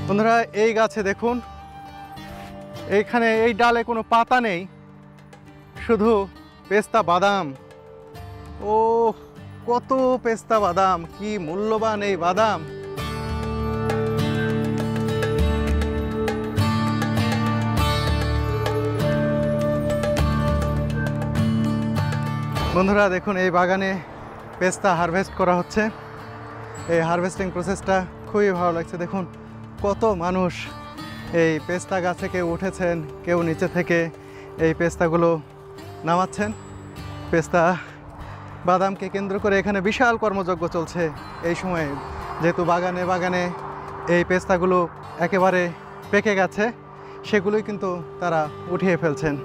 বন্ধুরা এই গাছে দেখুন, এইখানে এই ডালে কোনো পাতা নেই, শুধু পেস্তা বাদাম। ও কত পেস্তা বাদাম, কি মূল্যবান এই বাদাম। বন্ধুরা দেখুন, এই বাগানে পেস্তা হারভেস্ট করা হচ্ছে। এই হারভেস্টিং প্রসেসটা খুবই ভালো লাগছে। দেখুন কত মানুষ এই পেস্তা গাছে কেউ উঠেছেন, কেউ নিচে থেকে এই পেস্তাগুলো নামাচ্ছেন। পেস্তা বাদামকে কেন্দ্র করে এখানে বিশাল কর্মযজ্ঞ চলছে এই সময়ে, যেহেতু বাগানে বাগানে এই পেস্তাগুলো একেবারে পেকে গেছে, সেগুলোই কিন্তু তারা উঠিয়ে ফেলছেন।